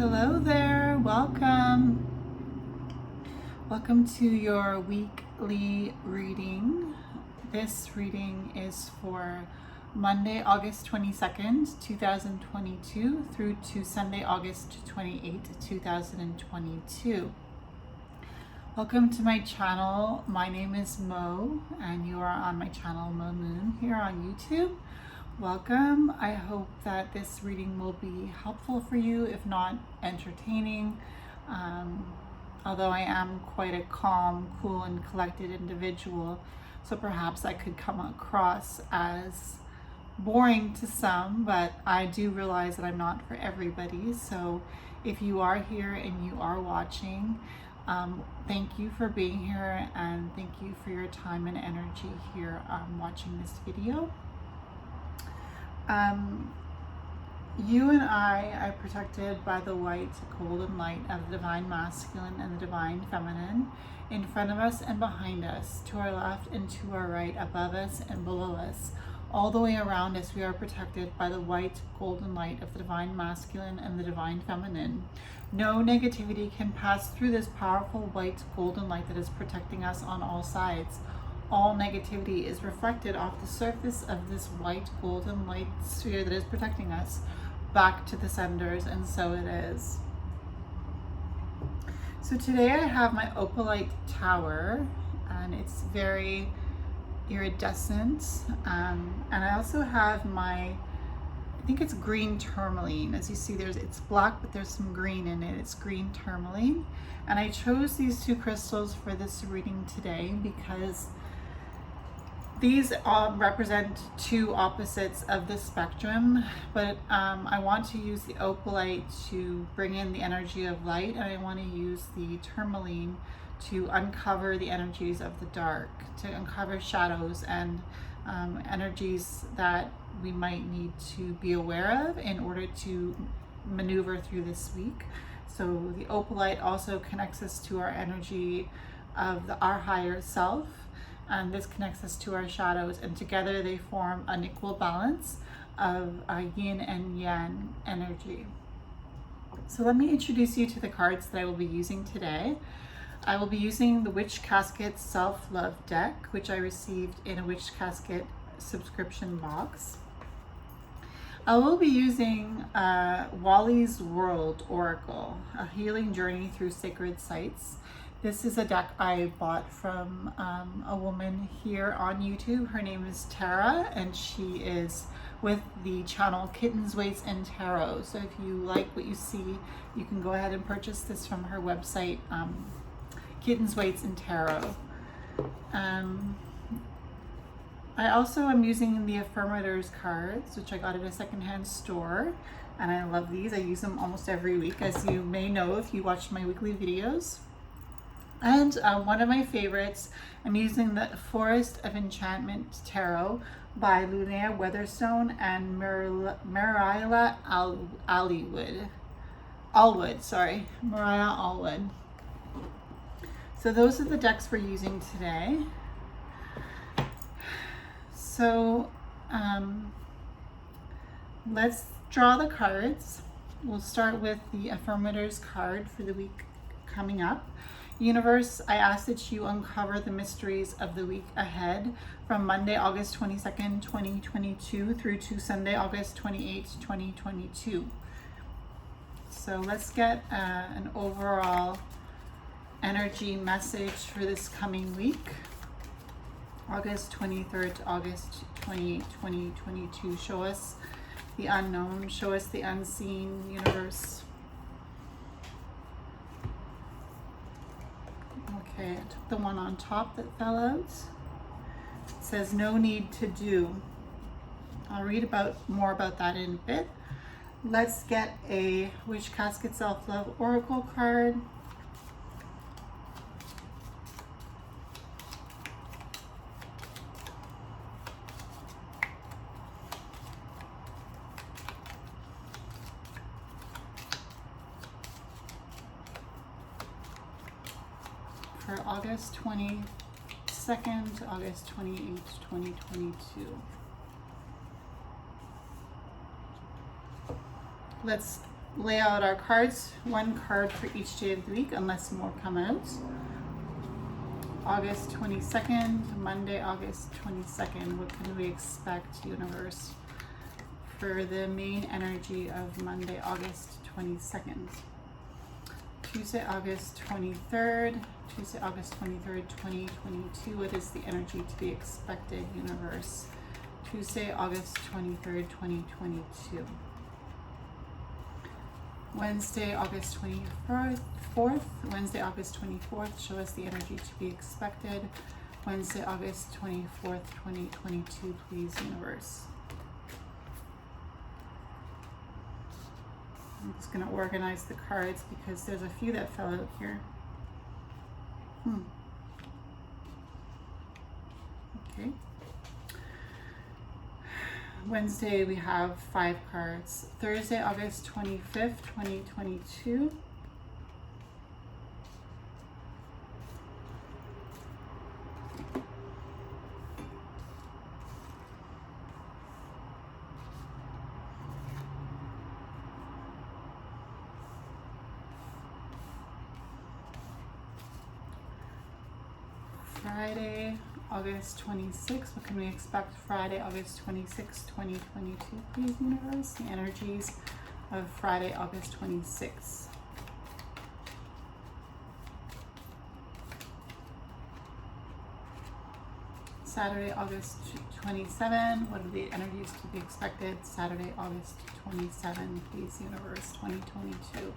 Hello there, welcome. Welcome to your weekly reading. This reading is for Monday, August 22nd, 2022 through to Sunday, August 28th, 2022. Welcome to my channel. My name is Mo and you are on my channel Mo Moon here on YouTube. Welcome. I hope that this reading will be helpful for you, if not entertaining. Although I am quite a calm, cool, and collected individual, so perhaps I could come across as boring to some, but I do realize that I'm not for everybody. So if you are here and you are watching, thank you for being here, and thank you for your time and energy here watching this video. You and I are protected by the white golden light of the divine masculine and the divine feminine in front of us and behind us, to our left and to our right, above us and below us. All the way around us, we are protected by the white golden light of the divine masculine and the divine feminine. No negativity can pass through this powerful white golden light that is protecting us on all sides. All negativity is reflected off the surface of this white golden light sphere that is protecting us back to the senders, and so it is. So today I have my opalite tower, and it's very iridescent, and I also have my, I think it's green tourmaline. As you see, it's black, but there's some green in it. It's green tourmaline, and I chose these two crystals for this reading today because these represent two opposites of the spectrum, but I want to use the opalite to bring in the energy of light, and I want to use the tourmaline to uncover the energies of the dark, to uncover shadows and energies that we might need to be aware of in order to maneuver through this week. So the opalite also connects us to our energy of our higher self, and this connects us to our shadows, and together they form an equal balance of yin and yang energy. So let me introduce you to the cards that I will be using today. I will be using the Witch Casket Self-Love deck, which I received in a Witch Casket subscription box. I will be using Wally's World Oracle, a healing journey through sacred sites. This is a deck I bought from a woman here on YouTube. Her name is Tara, and she is with the channel Kittens, Weights, and Tarot. So if you like what you see, you can go ahead and purchase this from her website, Kittens, Weights, and Tarot. I also am using the Affirmators cards, which I got at a secondhand store, and I love these. I use them almost every week, as you may know if you watch my weekly videos. And one of my favorites, I'm using the Forest of Enchantment Tarot by Linnea Weatherstone and Mariah Allwood. So those are the decks we're using today. So let's draw the cards. We'll start with the Affirmators card for the week coming up. Universe, I ask that you uncover the mysteries of the week ahead from Monday, August 22nd, 2022 through to Sunday, August 28th, 2022. So let's get an overall energy message for this coming week, August 23rd to August 28th, 2022. Show us the unknown, show us the unseen, universe. Okay, I took the one on top that fell out. It says no need to do. I'll read more about that in a bit. Let's get a Witch Casket Self-Love Oracle card. For August 22nd to August 28th, 2022. Let's lay out our cards, one card for each day of the week, unless more come out. August 22nd, Monday, August 22nd. What can we expect, universe, for the main energy of Monday, August 22nd? Tuesday, August 23rd, 2022. What is the energy to be expected, universe? Tuesday, August 23rd, 2022. Wednesday, August 24th. Wednesday, August 24th. Show us the energy to be expected. Wednesday, August 24th, 2022. Please, universe. I'm just going to organize the cards because there's a few that fell out here. Okay. Wednesday, we have 5 cards. Thursday, August 25th, 2022. Friday, August 26th. What can we expect Friday, August 26th, 2022, please, universe? The energies of Friday, August 26th. Saturday, August 27. What are the energies to be expected? Saturday, August 27, please, universe, 2022.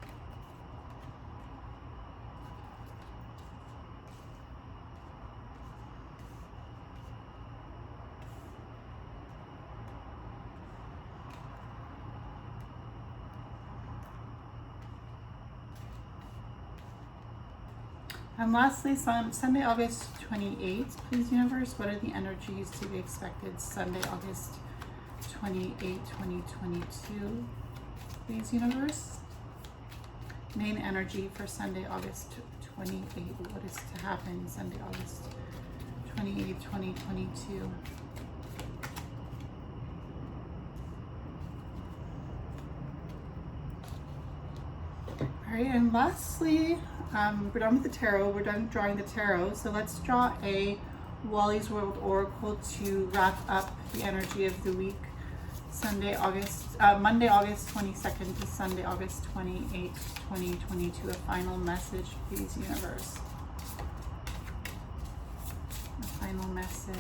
And lastly, Sunday, August 28th, please, universe. What are the energies to be expected Sunday, August 28th, 2022, please, universe? Main energy for Sunday, August 28th. What is to happen Sunday, August 28th, 2022? All right, and lastly, we're done with the tarot. We're done drawing the tarot. So let's draw a Wally's World Oracle to wrap up the energy of the week. Monday, August 22nd to Sunday, August 28th, 2022. A final message, please, universe. A final message.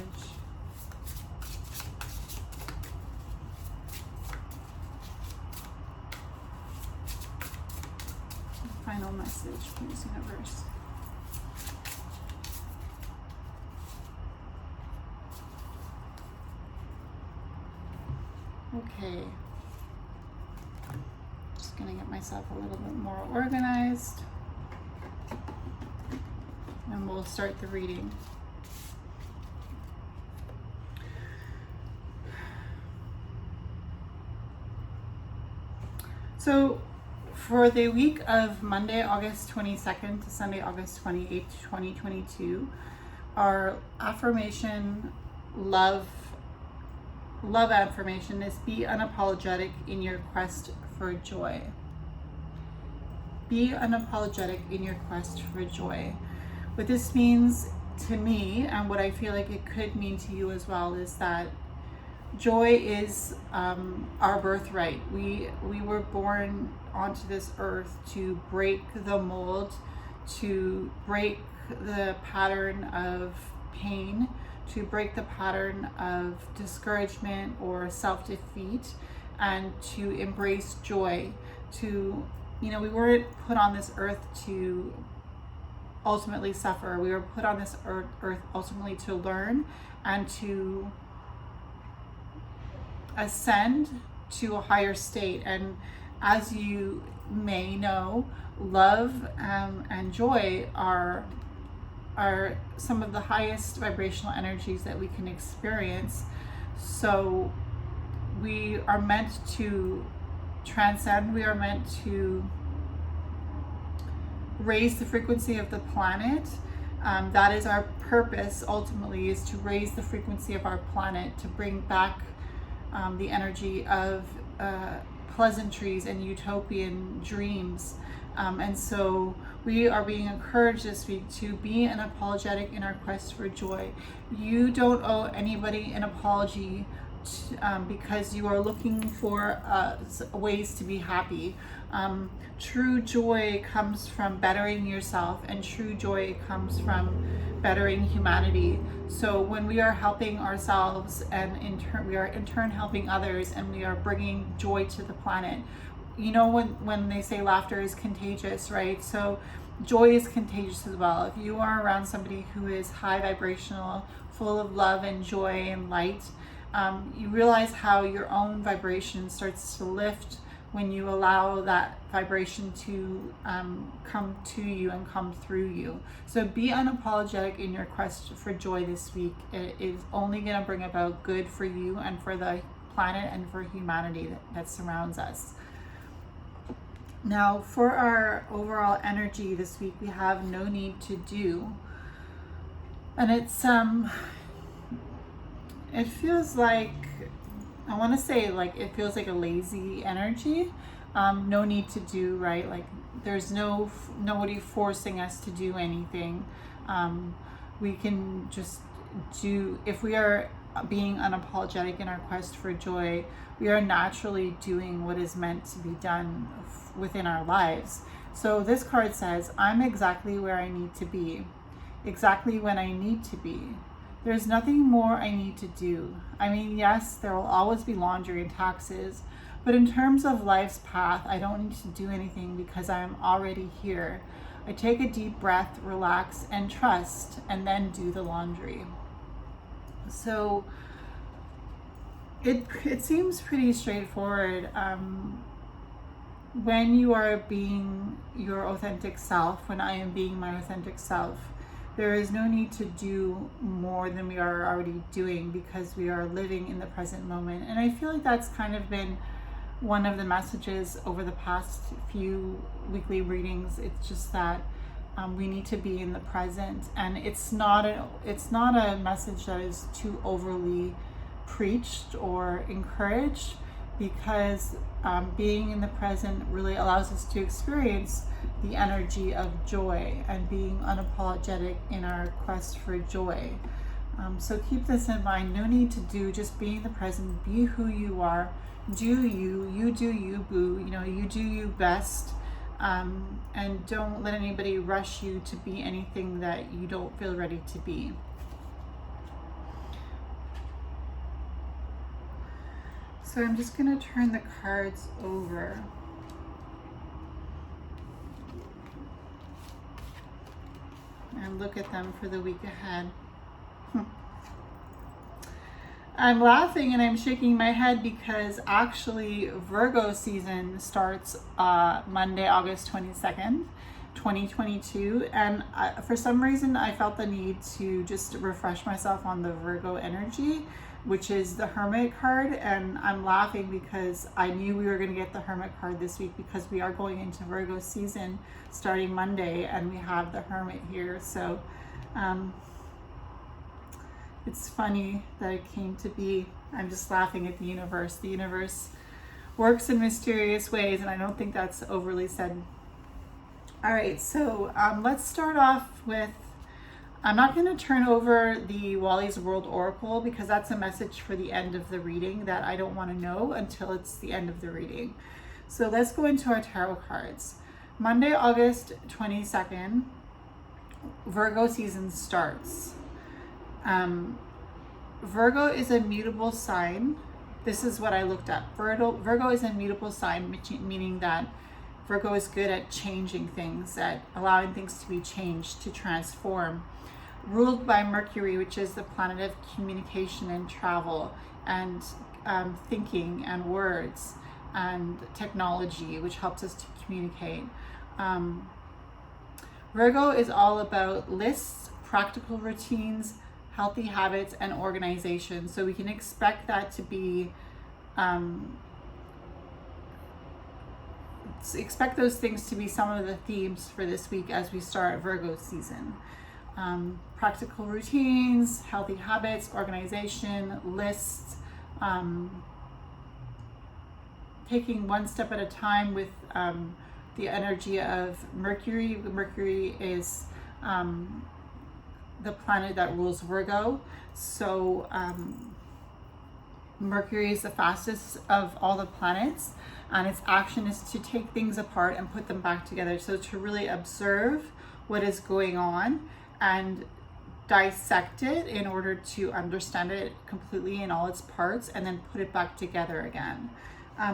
Final message, please, universe. Okay. Just gonna get myself a little bit more organized. And we'll start the reading. So, for the week of Monday, August 22nd to Sunday, August 28th, 2022, our affirmation, love affirmation is be unapologetic in your quest for joy. Be unapologetic in your quest for joy. What this means to me, and what I feel like it could mean to you as well, is that joy is our birthright. We were born onto this earth to break the mold, to break the pattern of pain, to break the pattern of discouragement or self-defeat, and to embrace joy. We weren't put on this earth to ultimately suffer. We were put on this earth ultimately to learn and to ascend to a higher state. And as you may know, love and joy are some of the highest vibrational energies that we can experience. So we are meant to transcend. We are meant to raise the frequency of the planet. That is our purpose ultimately, is to raise the frequency of our planet, to bring back the energy of pleasantries and utopian dreams. And so we are being encouraged this week to be unapologetic in our quest for joy. You don't owe anybody an apology because you are looking for ways to be happy. True joy comes from bettering yourself, and true joy comes from bettering humanity. So when we are helping ourselves, and we are in turn helping others, and we are bringing joy to the planet. You know, when they say laughter is contagious, right? So joy is contagious as well. If you are around somebody who is high vibrational, full of love and joy and light, you realize how your own vibration starts to lift when you allow that vibration to come to you and come through you. So be unapologetic in your quest for joy this week. It is only going to bring about good for you and for the planet and for humanity that surrounds us. Now, for our overall energy this week, we have no need to do. And it's it feels like, I want to say, like, it feels like a lazy energy. No need to do, right? Like, there's nobody forcing us to do anything. We can just do, if we are being unapologetic in our quest for joy, we are naturally doing what is meant to be done within our lives. So this card says, I'm exactly where I need to be, exactly when I need to be. There's nothing more I need to do. I mean, yes, there will always be laundry and taxes, but in terms of life's path, I don't need to do anything because I'm already here. I take a deep breath, relax, and trust, and then do the laundry. So it seems pretty straightforward. When you are being your authentic self, when I am being my authentic self, there is no need to do more than we are already doing because we are living in the present moment. And I feel like that's kind of been one of the messages over the past few weekly readings. It's just that we need to be in the present, and it's not a message that is too overly preached or encouraged, because being in the present really allows us to experience the energy of joy and being unapologetic in our quest for joy. So keep this in mind. No need to do, just be in the present. Be who you are. Do you do you, boo. You know, you do you best. And don't let anybody rush you to be anything that you don't feel ready to be. So I'm just going to turn the cards over. And look at them for the week ahead. I'm laughing and I'm shaking my head because actually Virgo season starts Monday, August 22nd, 2022. And for some reason, I felt the need to just refresh myself on the Virgo energy, which is the Hermit card. And I'm laughing because I knew we were going to get the Hermit card this week because we are going into Virgo season starting Monday, and we have the Hermit here. So it's funny that it came to be. I'm just laughing at the universe. The universe works in mysterious ways, and I don't think that's overly said. All right, so let's start off with, I'm not going to turn over the Wally's World Oracle because that's a message for the end of the reading that I don't want to know until it's the end of the reading. So let's go into our tarot cards. Monday, August 22nd, Virgo season starts. Virgo is a mutable sign. This is what I looked up. Virgo is a mutable sign, meaning that Virgo is good at changing things, at allowing things to be changed, to transform. Ruled by Mercury, which is the planet of communication and travel and thinking and words and technology, which helps us to communicate. Virgo is all about lists, practical routines, healthy habits, and organization. So we can expect that to be, expect those things to be some of the themes for this week as we start Virgo season. Practical routines, healthy habits, organization, lists, taking one step at a time with the energy of Mercury. Mercury is the planet that rules Virgo. So Mercury is the fastest of all the planets, and its action is to take things apart and put them back together. So to really observe what is going on and dissect it in order to understand it completely in all its parts, and then put it back together again.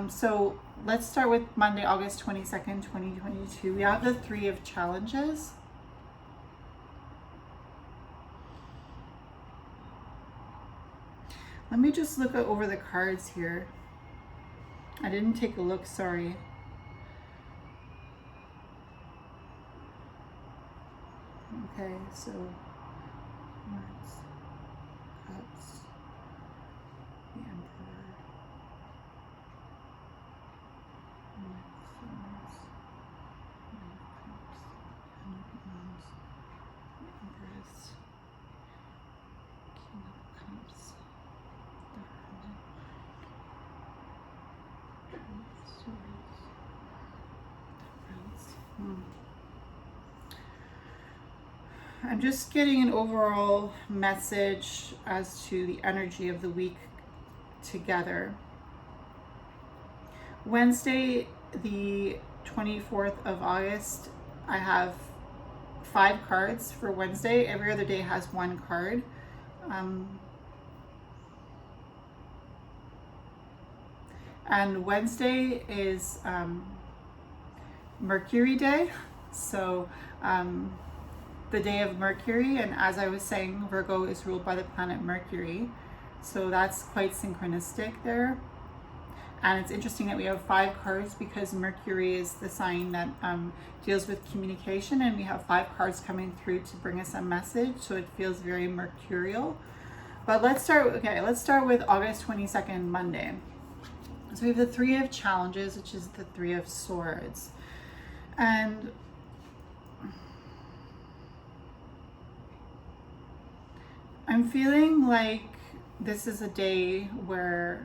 So let's start with Monday, August 22nd, 2022. We have the 3 of challenges. Let me just look over the cards here. I didn't take a look, sorry. Okay, so Wands, Cups, the Emperor, Swords, Cups, Pentacles, Empress, King of Cups, the Hermit, Swords, Temperance. I'm just getting an overall message as to the energy of the week together. Wednesday, the 24th of August, I have 5 cards for Wednesday. Every other day has 1 card. And Wednesday is Mercury Day. So the day of Mercury, and as I was saying, Virgo is ruled by the planet Mercury, so that's quite synchronistic there. And it's interesting that we have 5 cards because Mercury is the sign that deals with communication, and we have 5 cards coming through to bring us a message, so it feels very mercurial. But let's start with August 22nd, Monday. So we have the 3 of challenges, which is the 3 of swords. And I'm feeling like this is a day where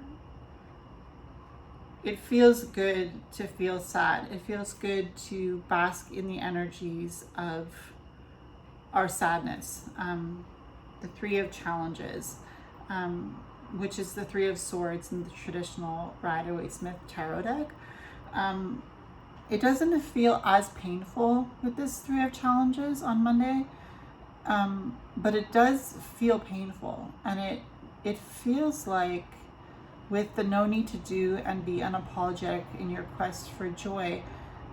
it feels good to feel sad. It feels good to bask in the energies of our sadness. The 3 of challenges, which is the 3 of swords in the traditional Rider-Waite-Smith tarot deck. It doesn't feel as painful with this 3 of challenges on Monday. But it does feel painful, and it feels like, with the no need to do and be unapologetic in your quest for joy,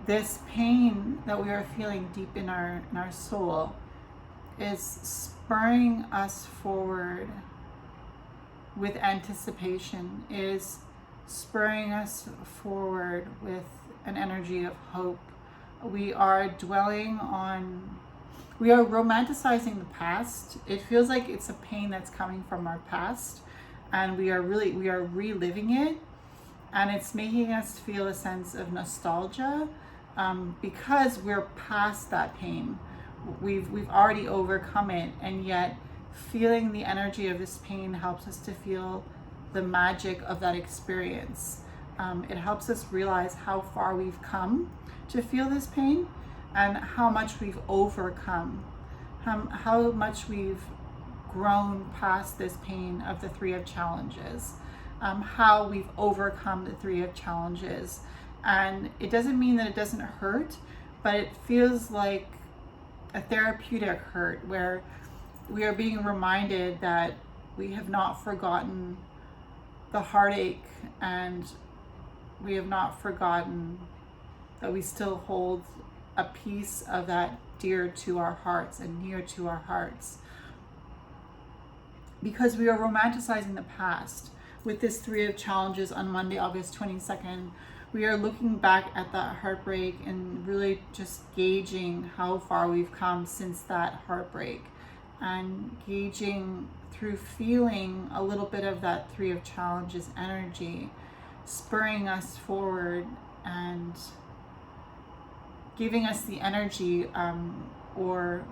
this pain that we are feeling deep in our soul is spurring us forward with anticipation, is spurring us forward with an energy of hope. We are romanticizing the past. It feels like it's a pain that's coming from our past, and we are reliving it, and it's making us feel a sense of nostalgia because we're past that pain. We've already overcome it, and yet feeling the energy of this pain helps us to feel the magic of that experience. It helps us realize how far we've come to feel this pain, and how much we've overcome, how much we've grown past this pain of the 3 of challenges, how we've overcome the 3 of challenges. And it doesn't mean that it doesn't hurt, but it feels like a therapeutic hurt where we are being reminded that we have not forgotten the heartache, and we have not forgotten that we still hold a piece of that dear to our hearts and near to our hearts, because we are romanticizing the past. With this 3 of challenges on Monday, August 22nd, we are looking back at that heartbreak and really just gauging how far we've come since that heartbreak, and gauging through feeling a little bit of that 3 of challenges energy spurring us forward and giving us the energy or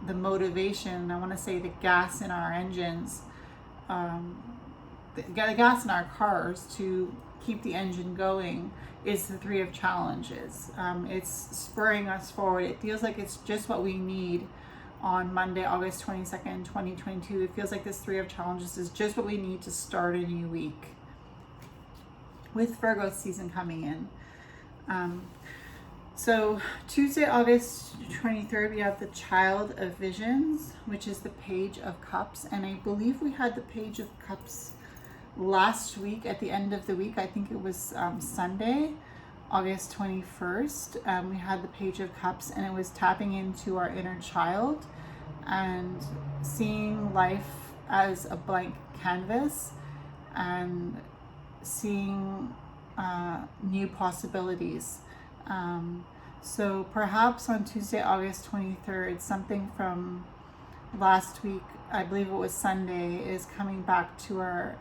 the motivation, I want to say the gas in our engines, the gas in our cars to keep the engine going is the Three of Challenges. It's spurring us forward. It feels like it's just what we need on Monday, August 22nd, 2022. It feels like this Three of Challenges is just what we need to start a new week with Virgo season coming in. So Tuesday, August 23rd, we have the Child of Visions, which is the Page of Cups. And I believe we had the Page of Cups last week at the end of the week. I think it was Sunday, August 21st. We had the Page of Cups, and it was tapping into our inner child and seeing life as a blank canvas and seeing new possibilities. So perhaps on Tuesday, August 23rd, something from last week, I believe it was Sunday, is coming back to our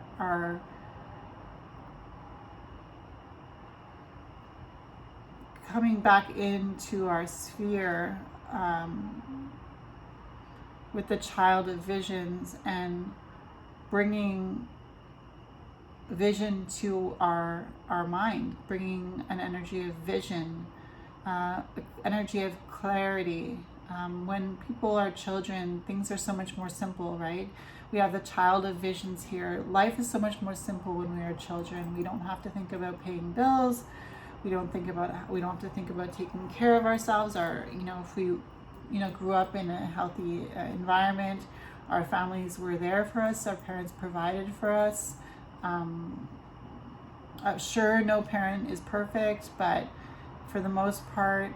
coming back into our sphere with the Child of Visions and bringing vision to our mind, bringing an energy of vision, energy of clarity. When people are children, things are so much more simple, right? We have the Child of Visions here. Life is so much more simple when we are children. We don't have to think about paying bills. We don't have to think about taking care of ourselves. Or, if we, grew up in a healthy environment, our families were there for us. Our parents provided for us. Sure, no parent is perfect, but for the most part,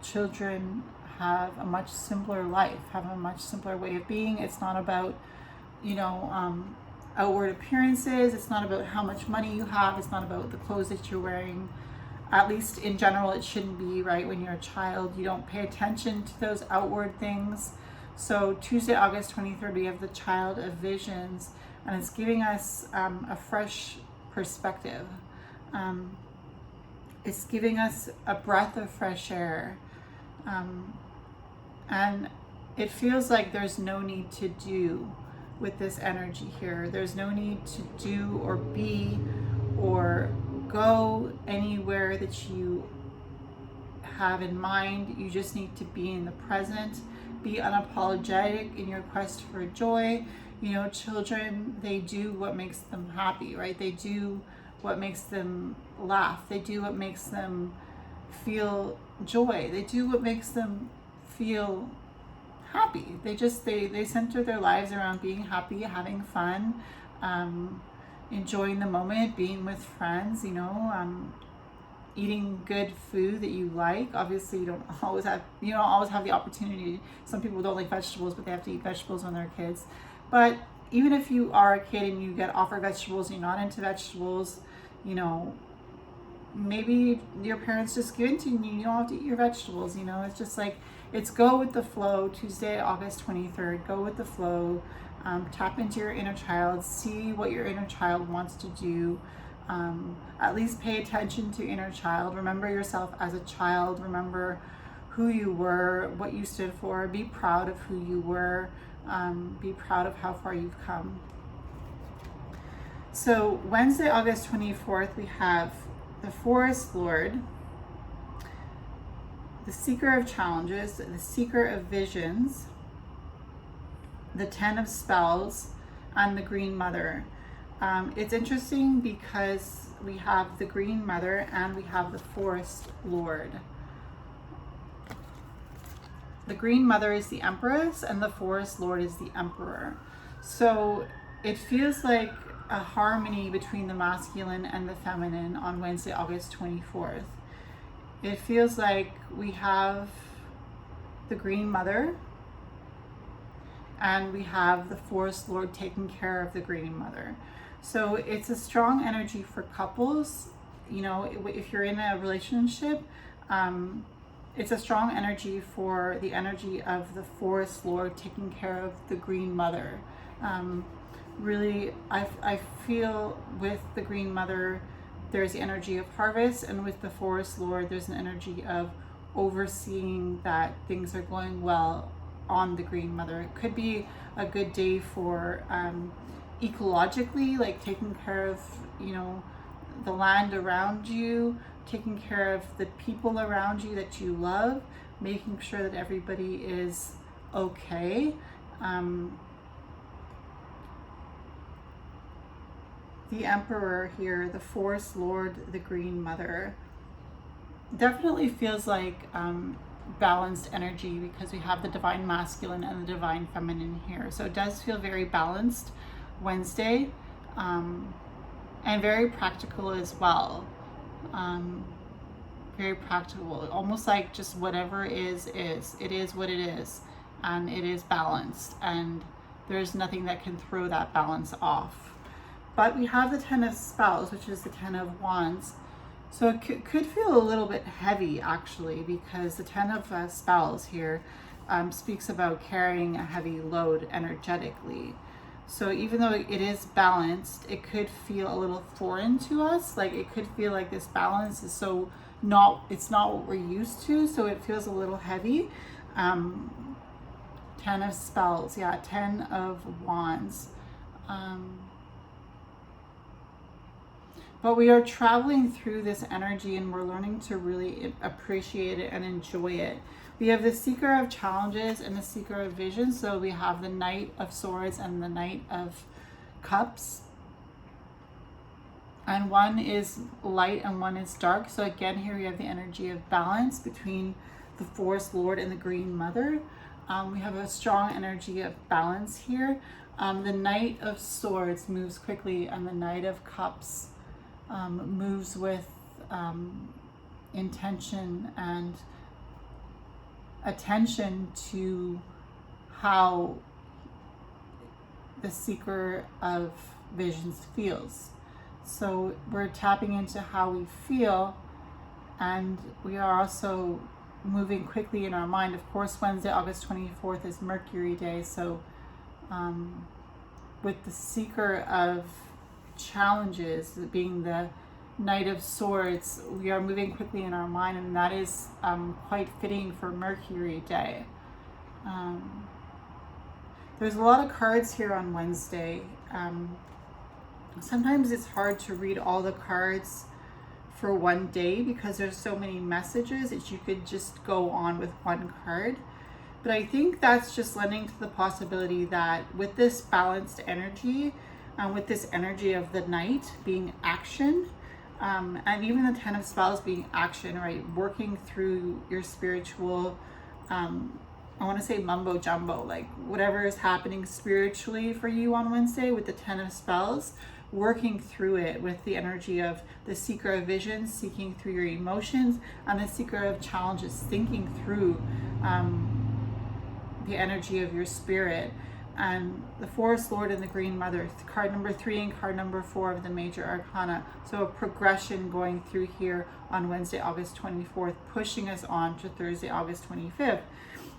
children have a much simpler life, have a much simpler way of being. It's not about, outward appearances. It's not about how much money you have. It's not about the clothes that you're wearing. At least in general, it shouldn't be, right? When you're a child, you don't pay attention to those outward things. So Tuesday, August 23rd, we have the Child of Visions, and it's giving us a fresh perspective. It's giving us a breath of fresh air. And it feels like there's no need to do with this energy here. There's no need to do or be or go anywhere that you have in mind. You just need to be in the present, be unapologetic in your quest for joy. Children, they do what makes them happy, right? They do what makes them laugh. They do what makes them feel joy. They do what makes them feel happy. They center their lives around being happy, having fun, enjoying the moment, being with friends, eating good food that you like. Obviously, you don't always have the opportunity. Some people don't like vegetables, but they have to eat vegetables when they're kids. But even if you are a kid and you get offered vegetables, you're not into vegetables, maybe your parents just give it to you and you don't have to eat your vegetables. It's just like, it's go with the flow. Tuesday, August 23rd, go with the flow. Tap into your inner child, see what your inner child wants to do. At least pay attention to inner child. Remember yourself as a child. Remember who you were, what you stood for. Be proud of who you were. Be proud of how far you've come. So Wednesday, August 24th, we have the Forest Lord, the Seeker of Challenges, the Seeker of Visions, the Ten of Spells, and the Green Mother. It's interesting because we have the Green Mother and we have the Forest Lord. The Green Mother is the Empress and the Forest Lord is the Emperor. So it feels like a harmony between the masculine and the feminine on Wednesday, August 24th. It feels like we have the Green Mother and we have the Forest Lord taking care of the Green Mother. So it's a strong energy for couples. If you're in a relationship, it's a strong energy for the energy of the Forest Lord taking care of the Green Mother. Really, I feel with the Green Mother, there's the energy of harvest, and with the Forest Lord, there's an energy of overseeing that things are going well on the Green Mother. It could be a good day for ecologically, like taking care of, the land around you, taking care of the people around you that you love, making sure that everybody is okay. The Emperor here, the Forest Lord, the Green Mother, definitely feels like balanced energy, because we have the Divine Masculine and the Divine Feminine here. So it does feel very balanced Wednesday, and very practical as well. Very practical, almost like just whatever is. It is what it is, and it is balanced, and there's nothing that can throw that balance off. But we have the Ten of Spells, which is the Ten of Wands. So it could feel a little bit heavy, actually, because the Ten of Spells here speaks about carrying a heavy load energetically. So even though it is balanced, it could feel a little foreign to us. Like it could feel like this balance is it's not what we're used to. So it feels a little heavy. Ten of Spells, yeah, Ten of Wands. But we are traveling through this energy, and we're learning to really appreciate it and enjoy it. We have the Seeker of Challenges and the Seeker of Vision. So we have the Knight of Swords and the Knight of Cups. And one is light and one is dark. So again, here we have the energy of balance between the Forest Lord and the Green Mother. We have a strong energy of balance here. The Knight of Swords moves quickly, and the Knight of Cups moves with intention and attention to how the Seeker of Visions feels. So we're tapping into how we feel, and we are also moving quickly in our mind. Of course, Wednesday, August 24th is Mercury Day. So with the Seeker of Challenges being the Knight of Swords, we are moving quickly in our mind, and that is quite fitting for Mercury Day. There's a lot of cards here on Wednesday. Sometimes it's hard to read all the cards for one day because there's so many messages that you could just go on with one card. But I think that's just lending to the possibility that with this balanced energy, with this energy of the Knight being action, and even the Ten of Spells being action, right? Working through your spiritual, I want to say mumbo jumbo, like whatever is happening spiritually for you on Wednesday with the Ten of Spells, working through it with the energy of the Seeker of Visions, seeking through your emotions, and the Seeker of Challenges, thinking through the energy of your spirit. And the Forest Lord and the Green Mother, card number 3 and card number 4 of the Major Arcana. So a progression going through here on Wednesday, August 24th, pushing us on to Thursday, August 25th.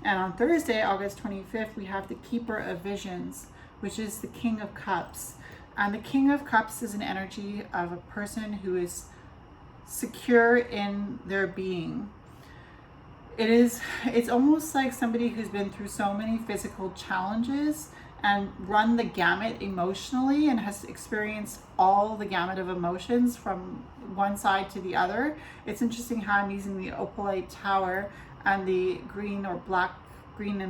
And on Thursday, August 25th, we have the Keeper of Visions, which is the King of Cups. And the King of Cups is an energy of a person who is secure in their being. It's almost like somebody who's been through so many physical challenges and run the gamut emotionally and has experienced all the gamut of emotions from one side to the other. It's interesting how I'm using the opalite tower and the green and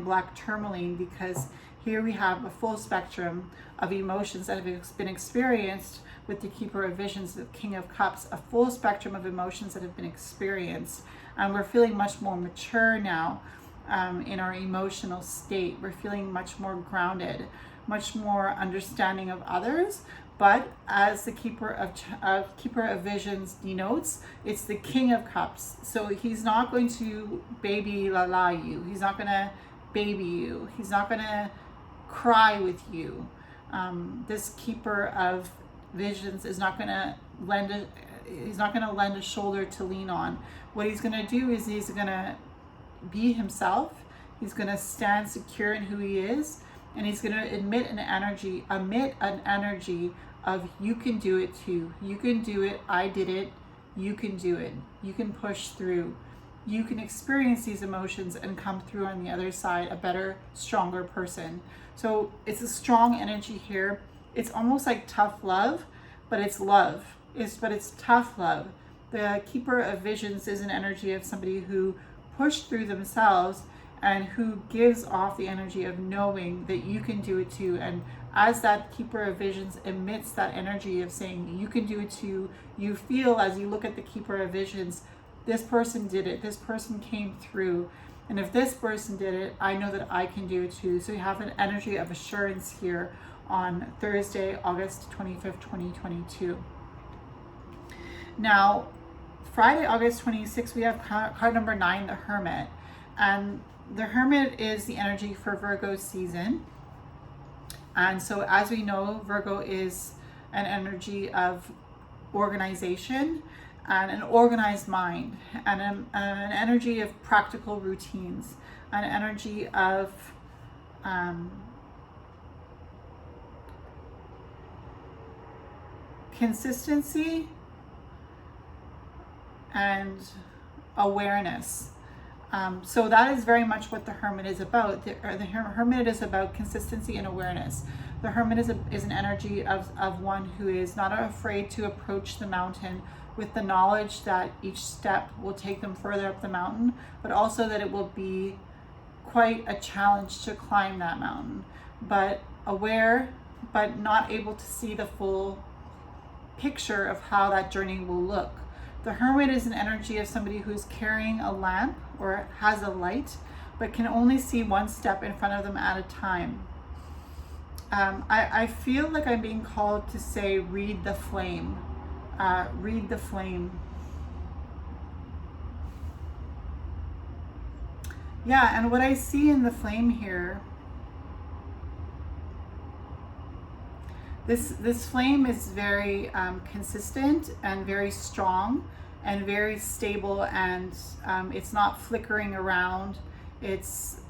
black tourmaline, because here we have a full spectrum of emotions that have been experienced with the Keeper of Visions, the King of Cups, a full spectrum of emotions that have been experienced. And we're feeling much more mature now in our emotional state. We're feeling much more grounded, much more understanding of others. But as the Keeper of Visions denotes, it's the King of Cups. So he's not going to baby la you. He's not going to baby you. He's not going to cry with you. This Keeper of Visions is not going to lend a shoulder to lean on. What he's going to do is he's going to be himself. He's going to stand secure in who he is, and he's going to emit an energy of you can do it too. You can do it. I did it. You can do it. You can push through. You can experience these emotions and come through on the other side a better, stronger person. So it's a strong energy here it's almost like tough love, but it's love. It's tough love. The Keeper of Visions is an energy of somebody who pushed through themselves and who gives off the energy of knowing that you can do it too. And as that Keeper of Visions emits that energy of saying you can do it too, you feel, as you look at the Keeper of Visions, this person did it, this person came through, and if this person did it, I know that I can do it too. So you have an energy of assurance here on Thursday, August 25th, 2022. Now, Friday, August 26th, we have card number 9, the Hermit. And the Hermit is the energy for Virgo season. And so as we know, Virgo is an energy of organization and an organized mind, and an energy of practical routines, an energy of consistency and awareness. So that is very much what the Hermit is about. The Hermit is about consistency and awareness. The Hermit is an energy of one who is not afraid to approach the mountain with the knowledge that each step will take them further up the mountain, but also that it will be quite a challenge to climb that mountain. But aware, but not able to see the full picture of how that journey will look. The Hermit is an energy of somebody who's carrying a lamp or has a light, but can only see one step in front of them at a time. I feel like I'm being called to say, read the flame. Read the flame. Yeah, and what I see in the flame here, this flame is very consistent and very strong and very stable, and it's not flickering around. It's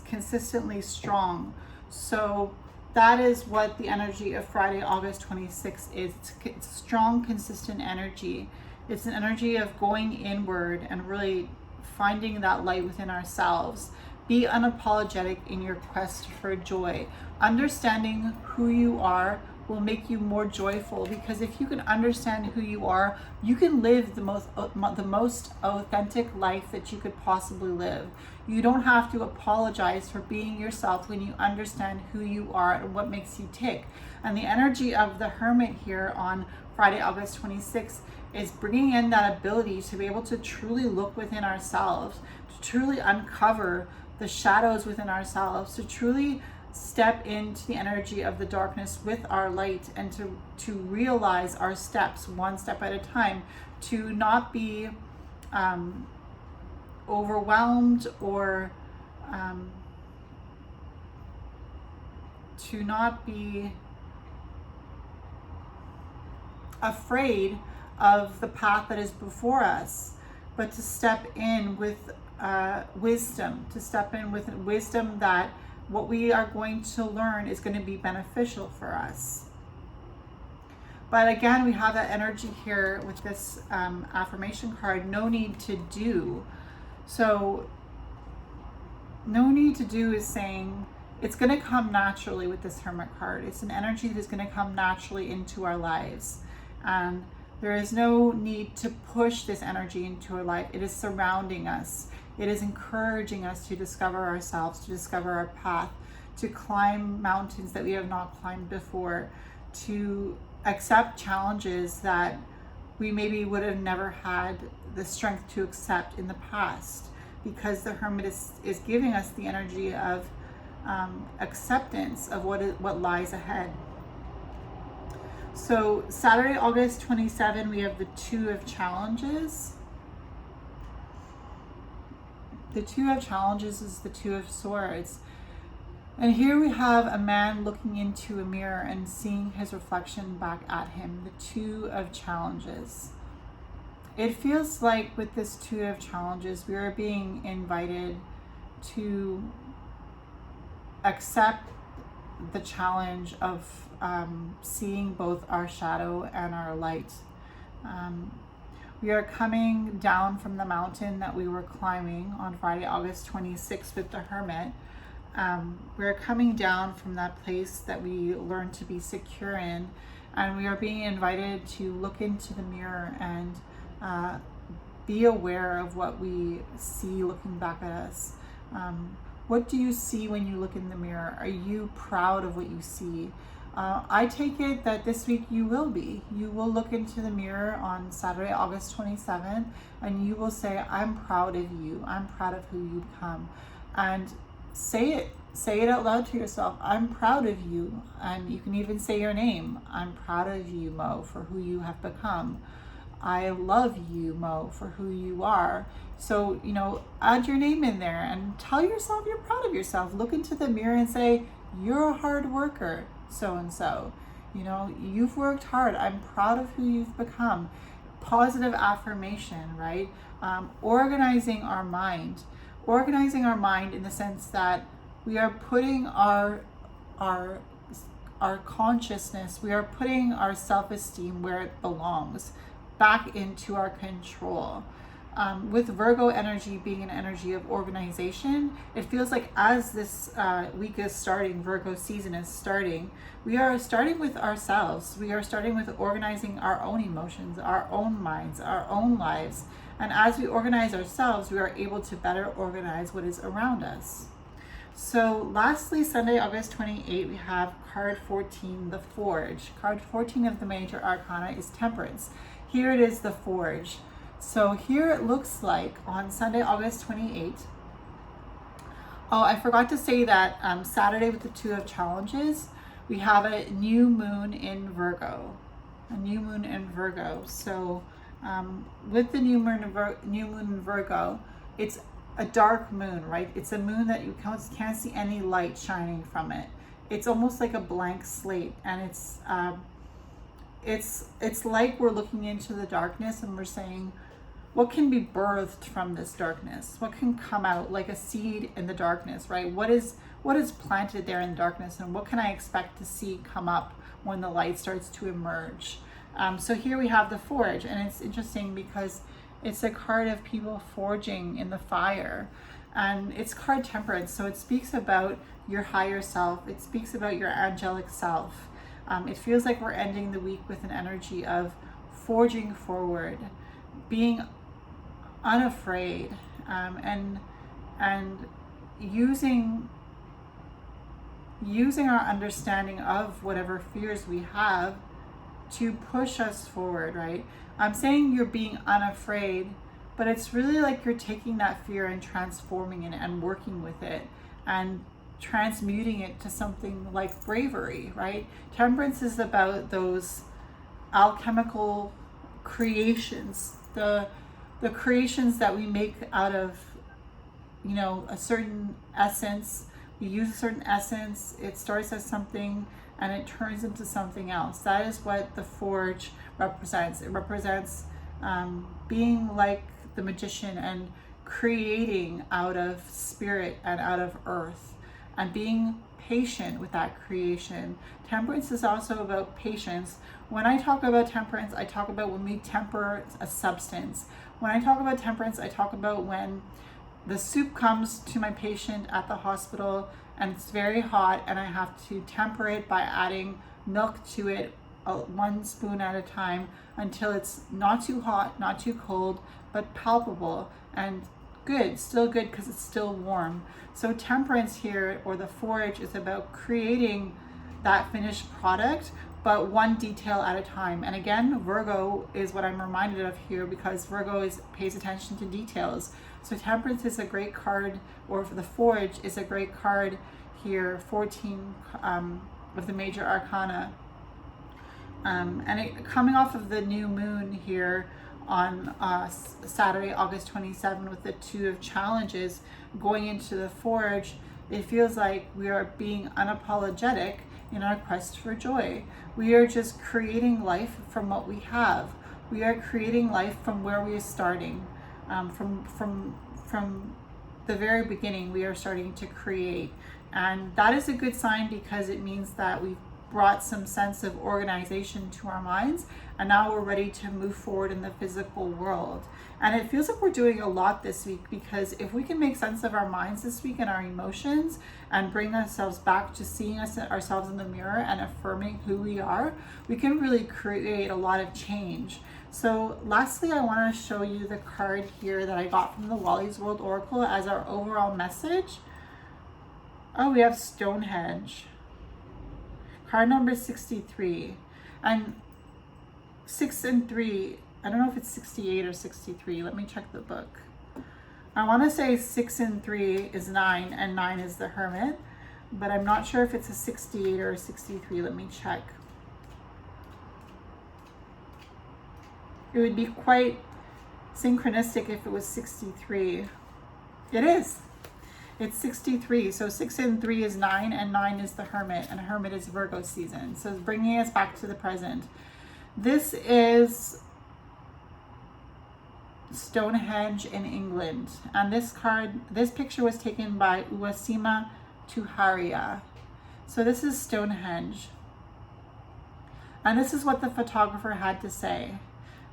consistently strong. So that is what the energy of Friday, August 26th is. It's strong, consistent energy. It's an energy of going inward and really finding that light within ourselves. Be unapologetic in your quest for joy. Understanding who you are will make you more joyful, because if you can understand who you are, you can live the most authentic life that you could possibly live. You don't have to apologize for being yourself when you understand who you are and what makes you tick. And the energy of the Hermit here on Friday, August 26th is bringing in that ability to be able to truly look within ourselves, to truly uncover the shadows within ourselves, to truly step into the energy of the darkness with our light, and to realize our steps one step at a time, to not be overwhelmed or to not be afraid of the path that is before us, but to step in with wisdom, that what we are going to learn is going to be beneficial for us. But again, we have that energy here with this affirmation card, no need to do. So no need to do is saying it's going to come naturally with this Hermit card. It's an energy that is going to come naturally into our lives. And there is no need to push this energy into our life. It is surrounding us. It is encouraging us to discover ourselves, to discover our path, to climb mountains that we have not climbed before, to accept challenges that we maybe would have never had the strength to accept in the past, because the Hermit is giving us the energy of acceptance of what lies ahead. So Saturday, August 27, we have the Two of Challenges. The Two of Challenges is the Two of Swords. And here we have a man looking into a mirror and seeing his reflection back at him. The Two of Challenges. It feels like with this Two of Challenges, we are being invited to accept the challenge of seeing both our shadow and our light. We are coming down from the mountain that we were climbing on Friday, August 26th with the Hermit. we're coming down from that place that we learned to be secure in, and we are being invited to look into the mirror and be aware of what we see looking back at us. What do you see when you look in the mirror? Are you proud of what you see? I take it that this week you will be. You will look into the mirror on Saturday, August 27th, and you will say, I'm proud of you. I'm proud of who you become. And say it. Say it out loud to yourself. I'm proud of you. And you can even say your name. I'm proud of you, Mo, for who you have become. I love you, Mo, for who you are. So, add your name in there and tell yourself you're proud of yourself. Look into the mirror and say, you're a hard worker, so-and-so. You've worked hard. I'm proud of who you've become. Positive affirmation, right? Organizing our mind in the sense that we are putting our consciousness, we are putting our self-esteem where it belongs, back into our control. With Virgo energy being an energy of organization, it feels like as this week is starting, Virgo season is starting, we are starting with ourselves. We are starting with organizing our own emotions, our own minds, our own lives. And as we organize ourselves, we are able to better organize what is around us. So lastly, Sunday, August 28, we have card 14, the Forge. Card 14 of the major arcana is Temperance. Here it is, the Forge. So here it looks like on Sunday, August 28. Oh, I forgot to say that Saturday with the Two of Challenges, we have a new moon in Virgo. A new moon in Virgo. So with the new moon in Virgo, it's a dark moon, right? It's a moon that you can't see any light shining from it. It's almost like a blank slate, and it's like we're looking into the darkness and we're saying, what can be birthed from this darkness? What can come out like a seed in the darkness, right? What is planted there in the darkness, and what can I expect to see come up when the light starts to emerge? So here we have the Forge, and it's interesting because it's a card of people forging in the fire, and it's card Temperance. So it speaks about your higher self. It speaks about your angelic self. It feels like we're ending the week with an energy of forging forward, being unafraid, and using our understanding of whatever fears we have to push us forward, right? I'm saying you're being unafraid, but it's really like you're taking that fear and transforming it and working with it and transmuting it to something like bravery, right? Temperance is about those alchemical creations, the creations that we make out of, a certain essence. We use a certain essence, it starts as something and it turns into something else. That is what the Forge represents. It represents being like the magician and creating out of spirit and out of earth, and being patient with that creation. Temperance is also about patience. When I talk about temperance, I talk about when we temper a substance. When I talk about temperance, I talk about when the soup comes to my patient at the hospital and it's very hot, and I have to temper it by adding milk to it, 1 spoon at a time, until it's not too hot, not too cold, but palpable and good, still good because it's still warm. So temperance here, or the Forge, is about creating that finished product, but one detail at a time. And again, Virgo is what I'm reminded of here, because Virgo pays attention to details. So temperance is a great card, or the Forge is a great card here, 14 of the major arcana. And coming off of the new moon here on Saturday, August 27, with the Two of Challenges, going into the Forge, it feels like we are being unapologetic in our quest for joy. We are just creating life from what we have. We are creating life from where we are starting. From the very beginning, we are starting to create. And that is a good sign, because it means that we've brought some sense of organization to our minds, and now we're ready to move forward in the physical world. And it feels like we're doing a lot this week, because if we can make sense of our minds this week and our emotions and bring ourselves back to seeing ourselves in the mirror and affirming who we are, we can really create a lot of change. So lastly, I want to show you the card here that I got from the Wally's World Oracle as our overall message. Oh, we have Stonehenge. Card number 63. And 6 and 3, I don't know if it's 68 or 63. Let me check the book. I want to say 6 and 3 is 9 and 9 is the Hermit, but I'm not sure if it's a 68 or a 63. Let me check. It would be quite synchronistic if it was 63. It is. It's 63. So 6 and 3 is 9 and 9 is the Hermit, and Hermit is Virgo season. So it's bringing us back to the present. This is Stonehenge in England. And this picture was taken by Uwasima Tuharia. So this is Stonehenge. And this is what the photographer had to say.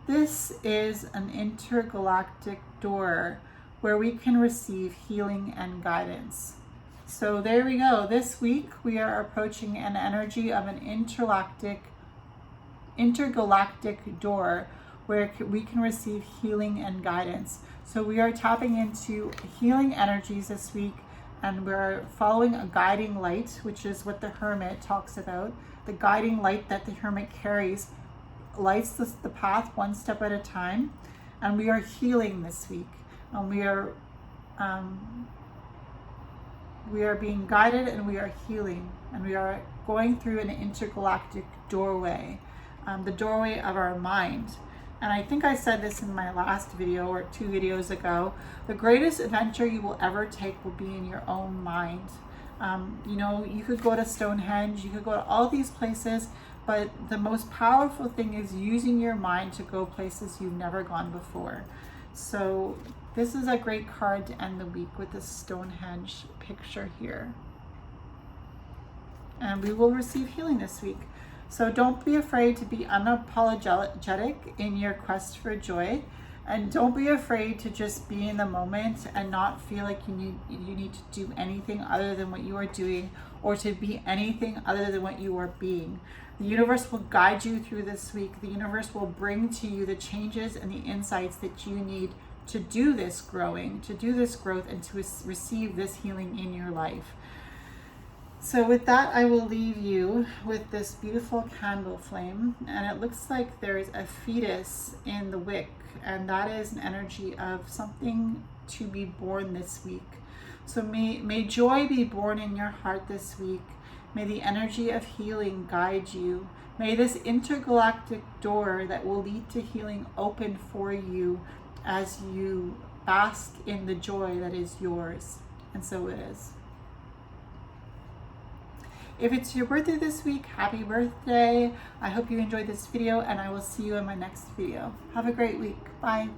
This is an intergalactic door where we can receive healing and guidance. So there we go. This week we are approaching an energy of an intergalactic door where we can receive healing and guidance. So we are tapping into healing energies this week, and we're following a guiding light, which is what the Hermit talks about. The guiding light that the Hermit carries lights the path one step at a time, and we are healing this week, and we are being guided, and we are healing, and we are going through an intergalactic doorway, the doorway of our mind. And I think I said this in my last video or 2 videos ago, the greatest adventure you will ever take will be in your own mind. You know, you could go to Stonehenge, you could go to all these places, but the most powerful thing is using your mind to go places you've never gone before. So this is a great card to end the week with this Stonehenge picture here. And we will receive healing this week. So don't be afraid to be unapologetic in your quest for joy. And don't be afraid to just be in the moment and not feel like you need to do anything other than what you are doing, or to be anything other than what you are being. The universe will guide you through this week. The universe will bring to you the changes and the insights that you need to do this growing, to do this growth, and to receive this healing in your life. So with that, I will leave you with this beautiful candle flame, and it looks like there is a fetus in the wick, and that is an energy of something to be born this week. So may joy be born in your heart this week. May the energy of healing guide you. May this intergalactic door that will lead to healing open for you as you bask in the joy that is yours. And so it is. If it's your birthday this week, happy birthday. I hope you enjoyed this video, and I will see you in my next video. Have a great week. Bye.